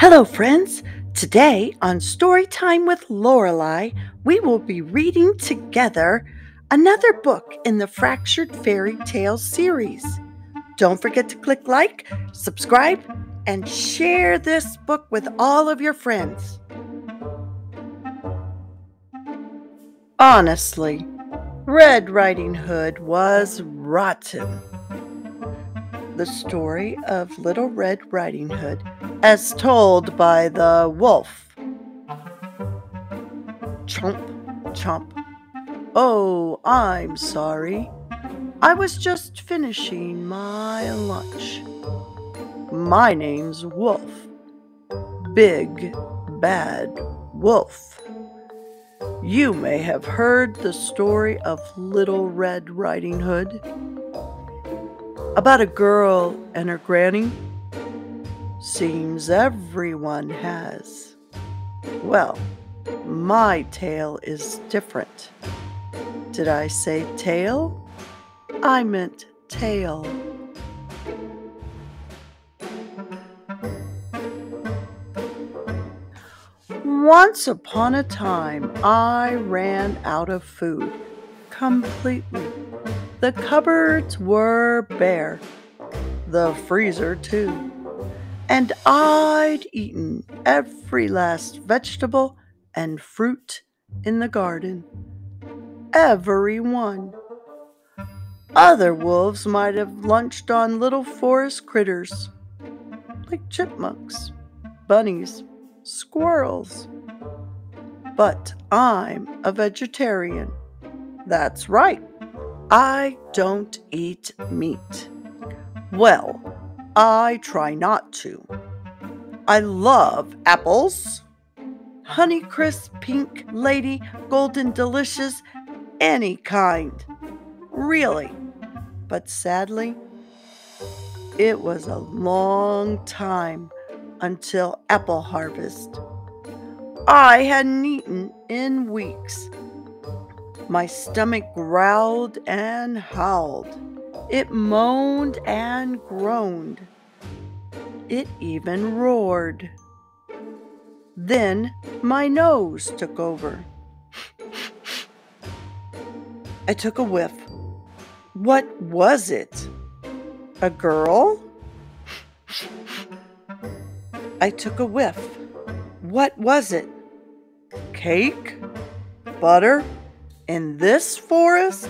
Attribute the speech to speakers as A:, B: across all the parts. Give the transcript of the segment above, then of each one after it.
A: Hello, friends. Today on Storytime with Lorelei, we will be reading together another book in the Fractured Fairy Tales series. Don't forget to click like, subscribe, and share this book with all of your friends. Honestly, Red Riding Hood was rotten. The story of Little Red Riding Hood as told by the wolf. Chomp, chomp. Oh, I'm sorry. I was just finishing my lunch. My name's Wolf. Big, bad wolf. You may have heard the story of Little Red Riding Hood. About a girl and her granny? Seems everyone has. Well, my tale is different. Did I say tale? I meant tale. Once upon a time, I ran out of food completely. The cupboards were bare, the freezer too, and I'd eaten every last vegetable and fruit in the garden. Every one. Other wolves might have lunched on little forest critters, like chipmunks, bunnies, squirrels. But I'm a vegetarian. That's right. I don't eat meat. Well, I try not to. I love apples. Honeycrisp, pink, lady, golden delicious, any kind. Really. But sadly, it was a long time until apple harvest. I hadn't eaten in weeks. My stomach growled and howled. It moaned and groaned. It even roared. Then my nose took over. I took a whiff. What was it? A girl? I took a whiff. What was it? Cake? Butter? In this forest?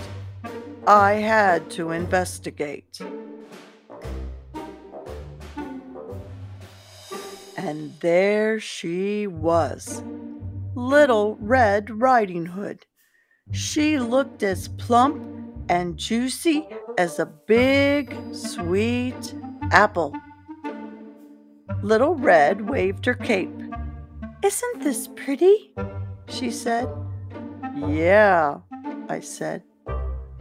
A: I had to investigate. And there she was, Little Red Riding Hood. She looked as plump and juicy as a big, sweet apple. Little Red waved her cape. "Isn't this pretty?" she said. "Yeah," I said.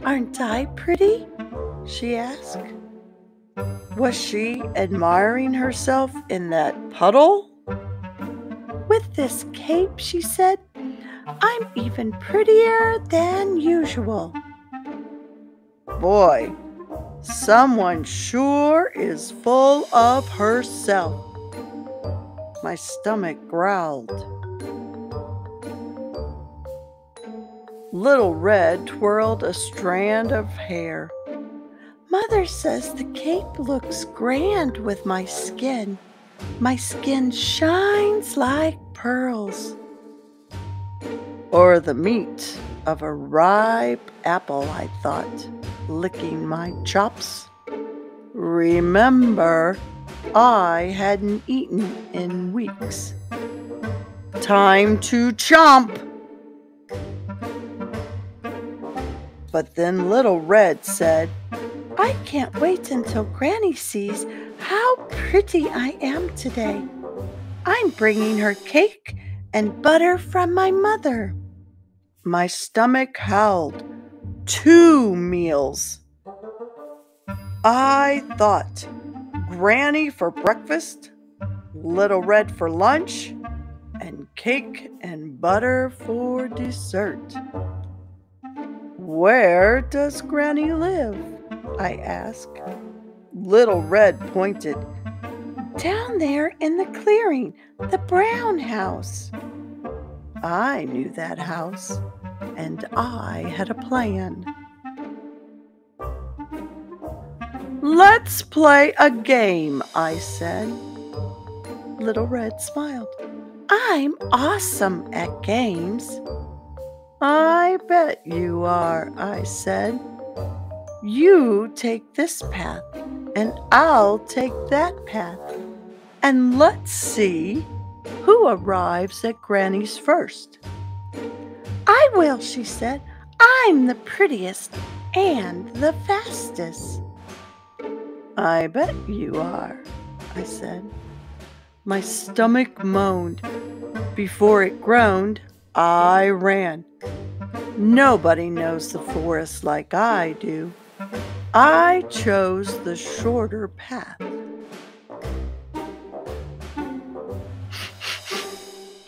A: "Aren't I pretty?" she asked. Was she admiring herself in that puddle? "With this cape," she said, "I'm even prettier than usual." Boy, someone sure is full of herself. My stomach growled. Little Red twirled a strand of hair. "Mother says the cape looks grand with my skin. My skin shines like pearls." Or the meat of a ripe apple, I thought, licking my chops. Remember, I hadn't eaten in weeks. Time to chomp! But then Little Red said, "I can't wait until Granny sees how pretty I am today. I'm bringing her cake and butter from my mother." My stomach howled. 2 meals. I thought, Granny for breakfast, Little Red for lunch, and cake and butter for dessert. "Where does Granny live?" I asked. Little Red pointed. Down there in the clearing, the brown house. I knew that house, and I had a plan. Let's play a game, I said. Little Red smiled. I'm awesome at games. I bet you are, I said. You take this path, and I'll take that path. And let's see who arrives at Granny's first. I will, she said. I'm the prettiest and the fastest. I bet you are, I said. My stomach moaned. Before it groaned, I ran. Nobody knows the forest like I do. I chose the shorter path.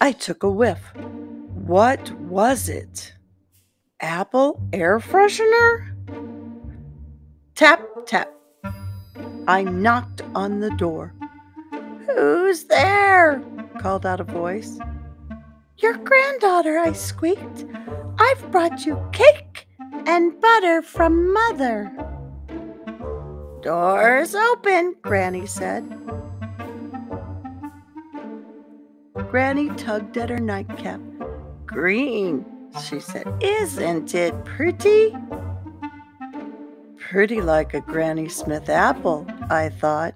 A: I took a whiff. What was it? Apple air freshener? Tap, tap. I knocked on the door. Who's there? Called out a voice. Your granddaughter, I squeaked. I've brought you cake and butter from Mother. Doors open, Granny said. Granny tugged at her nightcap. Green, she said. Isn't it pretty? Pretty like a Granny Smith apple, I thought.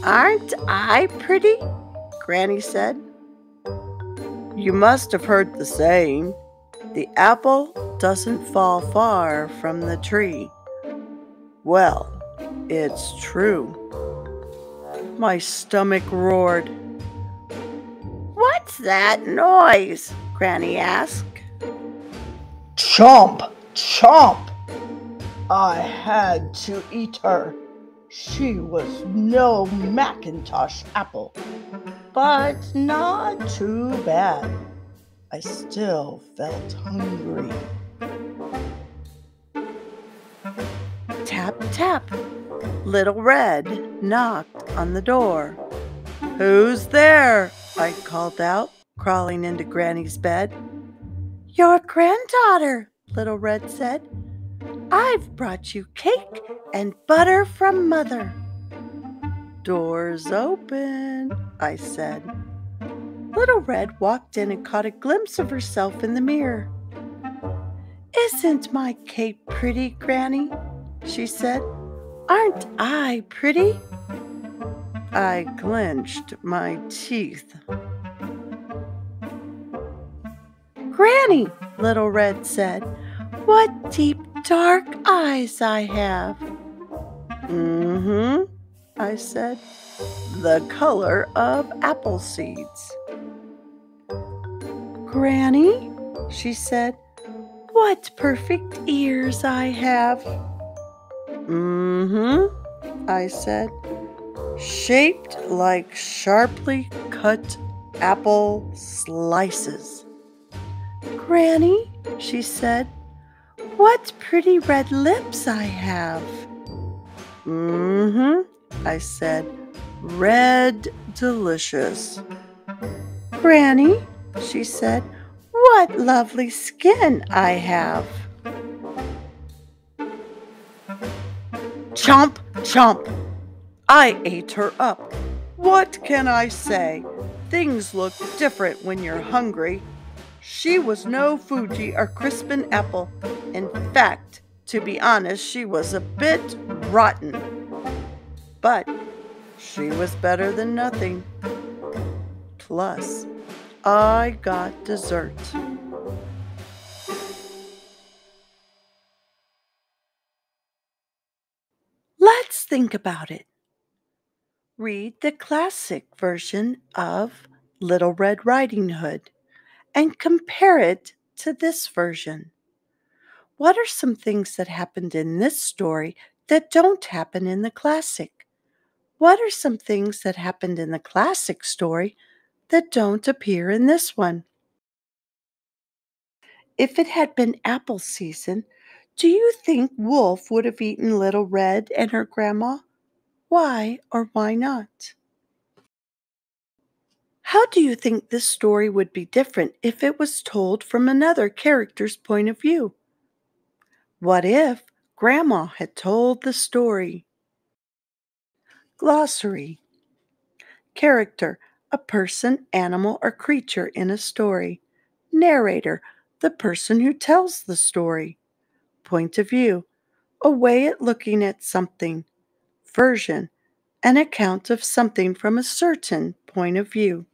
A: Aren't I pretty? Granny said. You must have heard the saying, the apple doesn't fall far from the tree. Well, it's true. My stomach roared. What's that noise? Granny asked.
B: Chomp, chomp! I had to eat her. She was no Macintosh apple, but not too bad. I still felt hungry.
A: Tap, tap. Little Red knocked on the door. Who's there? I called out, crawling into Granny's bed. Your granddaughter, Little Red said. I've brought you cake and butter from Mother. Doors open, I said. Little Red walked in and caught a glimpse of herself in the mirror. Isn't my cape pretty, Granny? She said. Aren't I pretty? I clenched my teeth. Granny, Little Red said, what deep, dark eyes I have. I said, the color of apple seeds. Granny, she said, what perfect ears I have. I said, shaped like sharply cut apple slices. Granny, she said, what pretty red lips I have. I said, red delicious. Granny, she said, what lovely skin I have. Chomp, chomp. I ate her up. What can I say? Things look different when you're hungry. She was no Fuji or Crispin apple. In fact, to be honest, she was a bit rotten. But she was better than nothing. Plus, I got dessert. Let's think about it. Read the classic version of Little Red Riding Hood and compare it to this version. What are some things that happened in this story that don't happen in the classic? What are some things that happened in the classic story that don't appear in this one? If it had been apple season, do you think Wolf would have eaten Little Red and her grandma? Why or why not? How do you think this story would be different if it was told from another character's point of view? What if Grandma had told the story? Glossary. Character, a person, animal, or creature in a story. Narrator, the person who tells the story. Point of view, a way at looking at something. Version, an account of something from a certain point of view.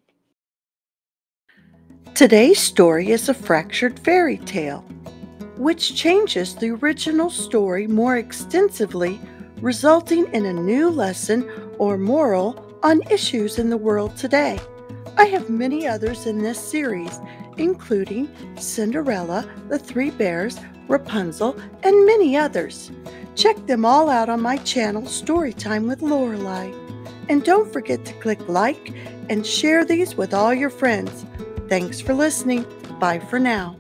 A: Today's story is a fractured fairy tale, which changes the original story more extensively, resulting in a new lesson or moral on issues in the world today. I have many others in this series, including Cinderella, The Three Bears, Rapunzel, and many others. Check them all out on my channel, Storytime with Lorelei. And don't forget to click like and share these with all your friends. Thanks for listening. Bye for now.